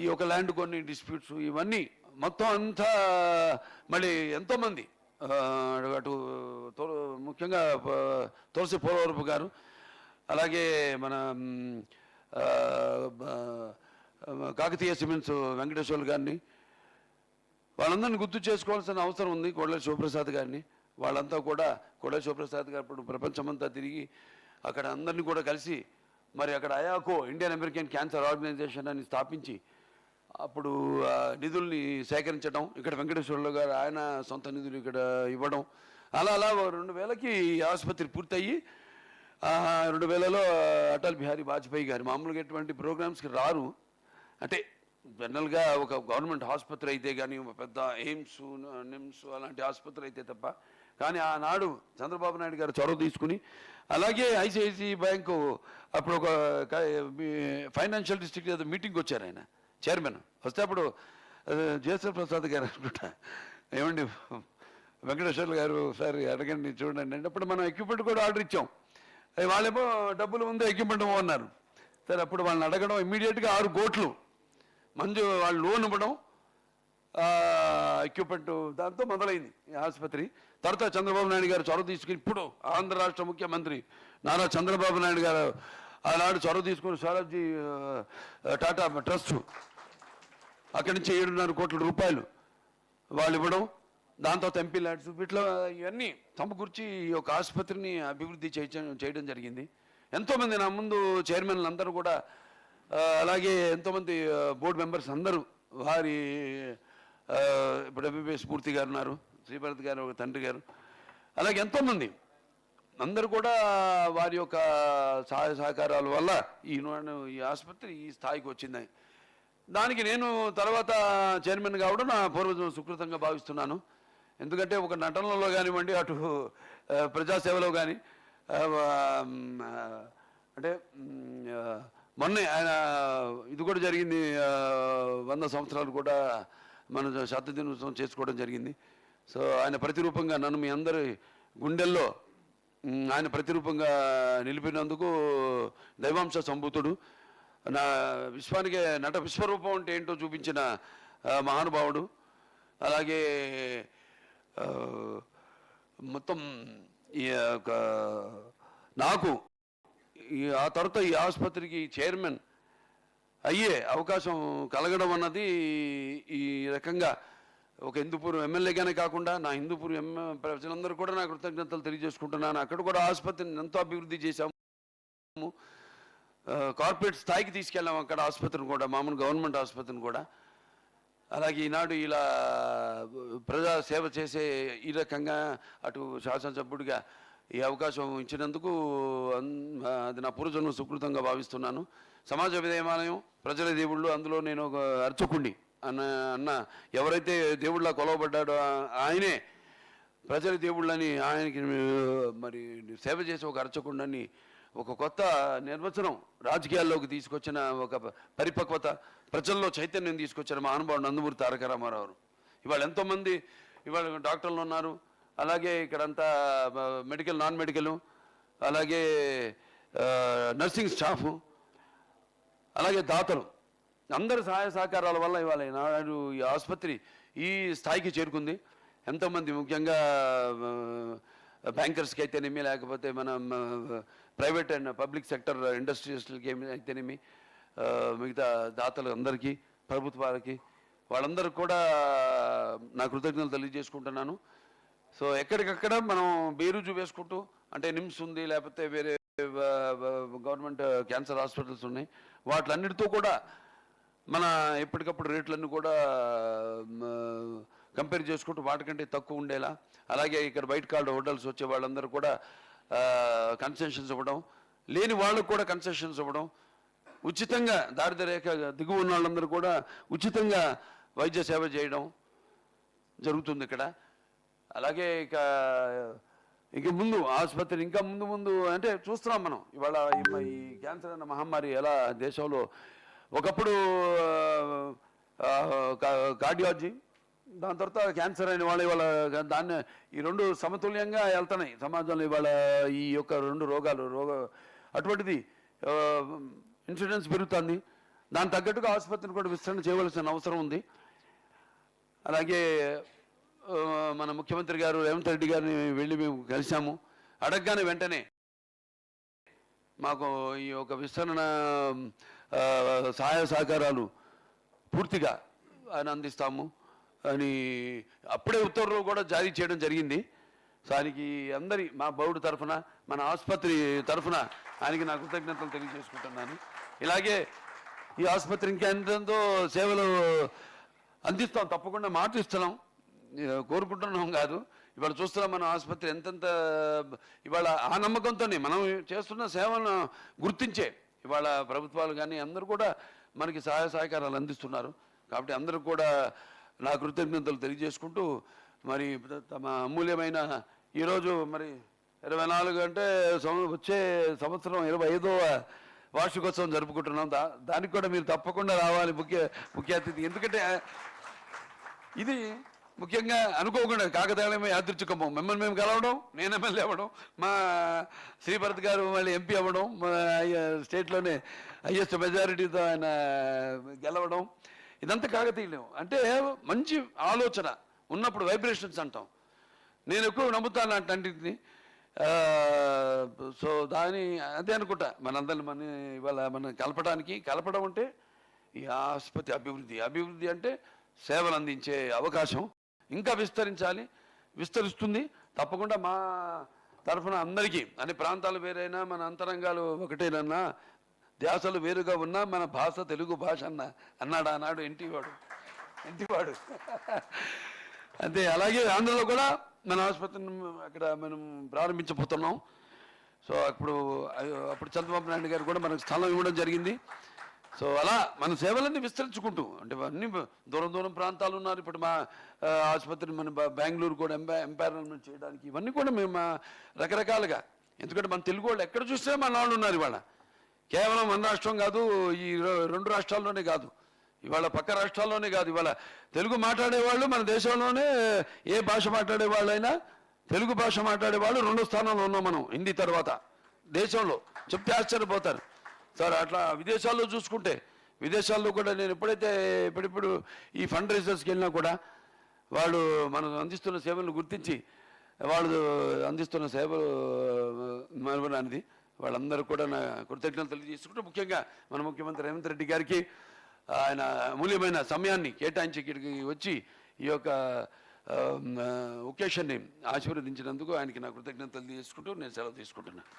ఈ యొక్క ల్యాండ్ కొన్ని డిస్ప్యూట్స్ ఇవన్నీ మొత్తం అంతా మళ్ళీ ఎంతోమంది అటు ముఖ్యంగా తులసి పోలవరపు గారు, అలాగే మన కాకతీయ సిమెంట్స్ వెంకటేశ్వర్లు గారిని, వాళ్ళందరినీ గుర్తు చేసుకోవాల్సిన అవసరం ఉంది. కోడెల శివప్రసాద్ గారిని, వాళ్ళంతా కూడా కోడెల శివప్రసాద్ గారు ఇప్పుడు ప్రపంచమంతా తిరిగి అక్కడ అందరినీ కూడా కలిసి మరి అక్కడ అయాకో ఇండియన్ అమెరికన్ క్యాన్సర్ ఆర్గనైజేషన్ అని స్థాపించి అప్పుడు నిధుల్ని సేకరించడం, ఇక్కడ వెంకటేశ్వర్లు గారు ఆయన సొంత నిధులు ఇక్కడ ఇవ్వడం, అలా 2000కి ఆసుపత్రి పూర్తయ్యి 2000లో అటల్ బిహారీ వాజ్పేయి గారు మామూలుగా ఎటువంటి ప్రోగ్రామ్స్కి రారు, అంటే జనరల్గా ఒక గవర్నమెంట్ ఆసుపత్రి అయితే కానీ పెద్ద ఎయిమ్స్ నిమ్స్ అలాంటి ఆసుపత్రి అయితే తప్ప, కానీ ఆనాడు చంద్రబాబు నాయుడు గారు చొరవ తీసుకుని, అలాగే ఐసిఐసిఐ బ్యాంకు అప్పుడు ఒక ఫైనాన్షియల్ డిస్ట్రిక్ట్ ఏదో మీటింగ్కి వచ్చారు ఆయన చైర్మన్. వస్తే అప్పుడు జేసర్ ప్రసాద్ గారు అనుకుంటా, ఏమండి వెంకటేశ్వర్లు గారు ఒకసారి అడగండి చూడండి అంటే, అప్పుడు మనం ఎక్విప్మెంట్ కూడా ఆర్డర్ ఇచ్చాం, వాళ్ళేమో డబ్బులు ఉందో ఎక్విప్మెంట్ అన్నారు. సరే అప్పుడు వాళ్ళని అడగడం, ఇమ్మీడియట్గా 6 కోట్లు మంజు వాళ్ళు లోన్ ఇవ్వడం, ఎక్విప్మెంట్ దాంతో మొదలైంది ఈ ఆసుపత్రి. తర్వాత చంద్రబాబు నాయుడు గారు చొరవ తీసుకుని, ఇప్పుడు ఆంధ్ర రాష్ట్ర ముఖ్యమంత్రి నారా చంద్రబాబు నాయుడు గారు ఆనాడు చొరవ తీసుకుని స్వరాజ్జీ టాటా ట్రస్ట్ అక్కడి నుంచి 7.5 కోట్ల రూపాయలు వాళ్ళు ఇవ్వడం, దాంతో ఎంపీ ల్యాడ్స్ ఇట్లా ఇవన్నీ సమకూర్చి ఈ యొక్క ఆసుపత్రిని అభివృద్ధి చేయడం జరిగింది. ఎంతోమంది నా ముందు చైర్మన్లు అందరూ కూడా, అలాగే ఎంతోమంది బోర్డు మెంబర్స్ అందరూ వారి ఇప్పుడు ఎంబీబీఎస్ మూర్తి గారు ఉన్నారు, శ్రీభరత్ గారు ఒక తండ్రి గారు, అలాగే ఎంతోమంది అందరూ కూడా వారి యొక్క సహాయ సహకారాల వల్ల ఈ ఆసుపత్రి ఈ స్థాయికి వచ్చింది. దానికి నేను తర్వాత చైర్మన్ కావడం నా పూర్వజం సుకృతంగా భావిస్తున్నాను. ఎందుకంటే ఒక నటనలో కానివ్వండి, అటు ప్రజాసేవలో కానీ, అంటే మొన్నే ఆయన ఇది కూడా జరిగింది, 100 సంవత్సరాలు కూడా మన శతదినోత్సవం చేసుకోవడం జరిగింది. సో ఆయన ప్రతిరూపంగా నన్ను మీ అందరి గుండెల్లో ఆయన ప్రతిరూపంగా నిలిపినందుకు దైవాంశ సంభూతుడు, నా విశ్వానికి నట విశ్వరూపం అంటే ఏంటో చూపించిన మహానుభావుడు. అలాగే మొత్తం నాకు ఆ తర్వాత ఈ ఆసుపత్రికి చైర్మన్ అయ్యే అవకాశం కలగడం అన్నది ఈ రకంగా ఒక హిందూపూర్ ఎమ్మెల్యేగానే కాకుండా నా హిందూపూర్ ప్రజలందరూ కూడా నా కృతజ్ఞతలు తెలియజేసుకుంటున్నాను. అక్కడ కూడా ఆసుపత్రిని ఎంతో అభివృద్ధి చేశాము, కార్పొరేట్ స్థాయికి తీసుకెళ్ళాము అక్కడ ఆసుపత్రిని కూడా, మామూలు గవర్నమెంట్ ఆసుపత్రిని కూడా. అలాగే ఈనాడు ఇలా ప్రజా సేవ చేసే ఈ రకంగా అటు శాసనసభ్యుడిగా ఈ అవకాశం ఇచ్చినందుకు అది నా పూర్వజన్మ సుకృతంగా భావిస్తున్నాను. సమాజ విదేవాలయం ప్రజల దేవుళ్ళు, అందులో నేను ఒక అర్చకుడిని అన్న ఎవరైతే దేవుళ్ళ కొలవబడ్డాడో ఆయనే ప్రజల దేవుళ్ళని, ఆయనకి మరి సేవ చేసే ఒక అర్చకుడిని ఒక కొత్త నిర్వచనం రాజకీయాల్లోకి తీసుకొచ్చిన ఒక పరిపక్వత, ప్రజల్లో చైతన్యం తీసుకొచ్చిన మహానుభావుడు నందమూరి తారక రామారావు. ఇవాళ ఎంతోమంది ఇవాళ డాక్టర్లు ఉన్నారు, అలాగే ఇక్కడంతా మెడికల్ నాన్ మెడికల్, అలాగే నర్సింగ్ స్టాఫ్, అలాగే దాతలు అందరి సహాయ సహకారాల వల్ల ఇవాళ నాడు ఈ ఆసుపత్రి ఈ స్థాయికి చేరుకుంది. ఎంతోమంది ముఖ్యంగా బ్యాంకర్స్కి అయితేనేమి, లేకపోతే మన ప్రైవేట్ అండ్ పబ్లిక్ సెక్టర్ ఇండస్ట్రియల్స్కి అయితేనేమి, మిగతా దాతలు అందరికీ, ప్రభుత్వాలకి, వాళ్ళందరూ కూడా నా కృతజ్ఞతలు తెలియజేసుకుంటున్నాను. సో ఎక్కడికక్కడ మనం బేరుజు వేసుకుంటూ, అంటే నిమ్స్ ఉంది, లేకపోతే వేరే గవర్నమెంట్ క్యాన్సర్ హాస్పిటల్స్ ఉన్నాయి, వాటిలన్నిటితో కూడా మన ఎప్పటికప్పుడు రేట్లన్నీ కూడా కంపేర్ చేసుకుంటూ వాటికంటే తక్కువ ఉండేలా, అలాగే ఇక్కడ వైట్ కార్డ్ హోటల్స్ వచ్చే వాళ్ళందరూ కూడా కన్సెషన్స్ ఇవ్వడం, లేని వాళ్ళకు కూడా కన్సెషన్స్ ఇవ్వడం, ఉచితంగా దారిద్ర్య రేఖ దిగువ ఉన్న వాళ్ళందరూ కూడా ఉచితంగా వైద్య సేవ చేయడం జరుగుతుంది ఇక్కడ. అలాగే ఇక ముందు ఆసుపత్రి ఇంకా ముందు అంటే చూస్తున్నాం మనం ఇవాళ ఈ క్యాన్సర్ అన్న మహమ్మారి ఎలా దేశంలో, ఒకప్పుడు కార్డియాలజీ, దాని తర్వాత క్యాన్సర్ అయిన వాళ్ళు ఇవాళ దాన్ని ఈ 2 సమతుల్యంగా వెళ్తున్నాయి సమాజంలో. ఇవాళ ఈ యొక్క 2 రోగాలు అటువంటిది ఇన్సిడెన్స్ పెరుగుతుంది. దాని తగ్గట్టుగా ఆసుపత్రిని కూడా విస్తరణ చేయవలసిన అవసరం ఉంది. అలాగే మన ముఖ్యమంత్రి గారు రేవంత్ రెడ్డి గారిని వెళ్ళి మేము కలిసాము. అడగగానే వెంటనే మాకు ఈ యొక్క విస్తరణ సహాయ సహకారాలు పూర్తిగా ఆయన అందిస్తాము అని అప్పుడే ఉత్తర్వులు కూడా జారీ చేయడం జరిగింది. దానికి అందరి మా బోర్డు తరఫున, మన ఆసుపత్రి తరఫున ఆయనకి నా కృతజ్ఞతలు తెలియజేసుకుంటున్నాను. ఇలాగే ఈ ఆసుపత్రి ఇంకెంతో సేవలు అందిస్తాం, తప్పకుండా మాట ఇస్తున్నాం, కోరుకుంటున్నాం కాదు. ఇవాళ చూస్తున్నాం మన ఆసుపత్రి ఎంతెంత ఇవాళ ఆ నమ్మకంతోనే మనం చేస్తున్న సేవలను గుర్తించే ఇవాళ ప్రభుత్వాలు కానీ అందరూ కూడా మనకి సహాయ సహకారాలు అందిస్తున్నారు. కాబట్టి అందరూ కూడా నా కృతజ్ఞతలు తెలియజేసుకుంటూ మరి తమ అమూల్యమైన ఈరోజు మరి 24 అంటే వచ్చే సంవత్సరం 25వ వార్షికోత్సవం జరుపుకుంటున్నాం. దానికి కూడా మీరు తప్పకుండా రావాలి ముఖ్య అతిథి. ఎందుకంటే ఇది ముఖ్యంగా అనుకోకుండా కాకతాళీయమే యాదృచ్ఛికము మిమ్మల్ని మేము కలవడం, నేను ఎమ్మెల్యే అవ్వడం, మా శ్రీభరత్ గారు మళ్ళీ ఎంపీ అవ్వడం, స్టేట్లోనే హైయెస్ట్ మెజారిటీతో ఆయన గెలవడం, ఇదంతా కాకతీయం. అంటే మంచి ఆలోచన ఉన్నప్పుడు వైబ్రేషన్స్ అంటాం. నేను ఎక్కువ నమ్ముతాను అన్నింటిని. సో అదే అనుకుంటా మనందరిని ఇవాళ మనం కలపడం అంటే ఈ ఆసుపత్రి అభివృద్ధి అంటే సేవలు అందించే అవకాశం ఇంకా విస్తరిస్తుంది. తప్పకుండా మా తరఫున అందరికీ అన్ని ప్రాంతాలు వేరైనా మన అంతరంగాలు ఒకటేనన్నా ధ్యాసలు వేరుగా ఉన్నా మన భాష తెలుగు భాష అన్నాడు ఆనాడు ఇంటివాడు. అంతే. అలాగే ఆంధ్రలో కూడా మన ఆసుపత్రిని అక్కడ మనం ప్రారంభించబోతున్నాం. సో అప్పుడు చంద్రబాబు నాయుడు గారు కూడా మనకు స్థలం ఇవ్వడం జరిగింది. సో అలా మన సేవలన్నీ విస్తరించుకుంటూ అంటే అన్ని దూరం ప్రాంతాలు ఉన్నారు. ఇప్పుడు మా ఆసుపత్రిని మన బెంగళూరు కూడా ఎంపైర్మెంట్ చేయడానికి ఇవన్నీ కూడా మేము రకరకాలుగా, ఎందుకంటే మన తెలుగు వాళ్ళు ఎక్కడ చూస్తే మన వాళ్ళు ఉన్నారు. ఇవాళ కేవలం మన రాష్ట్రం కాదు, ఈ 2 రాష్ట్రాల్లోనే కాదు, ఇవాళ పక్క రాష్ట్రాల్లోనే కాదు, ఇవాళ తెలుగు మాట్లాడేవాళ్ళు మన దేశంలోనే ఏ భాష మాట్లాడే వాళ్ళైనా తెలుగు భాష మాట్లాడే వాళ్ళు 2వ స్థానంలో ఉన్నాం మనం హిందీ తర్వాత దేశంలో. చెప్తే ఆశ్చర్యపోతారు సార్. అట్లా విదేశాల్లో చూసుకుంటే, విదేశాల్లో కూడా నేను ఇప్పుడు ఈ ఫండ్ రైజర్స్కి వెళ్ళినా కూడా వాళ్ళు మనం అందిస్తున్న సేవలను గుర్తించి వాళ్ళు అందిస్తున్న సేవలు మనది వాళ్ళందరూ కూడా నా కృతజ్ఞతలు తెలియజేసుకుంటూ, ముఖ్యంగా మన ముఖ్యమంత్రి రేవంత్ రెడ్డి గారికి ఆయన అమూల్యమైన సమయాన్ని కేటాయించి ఇక్కడికి వచ్చి ఈ యొక్క ఒకేషన్ని ఆశీర్వదించినందుకు ఆయనకి నా కృతజ్ఞతలు తెలియజేసుకుంటూ నేను సెలవు తీసుకుంటున్నాను.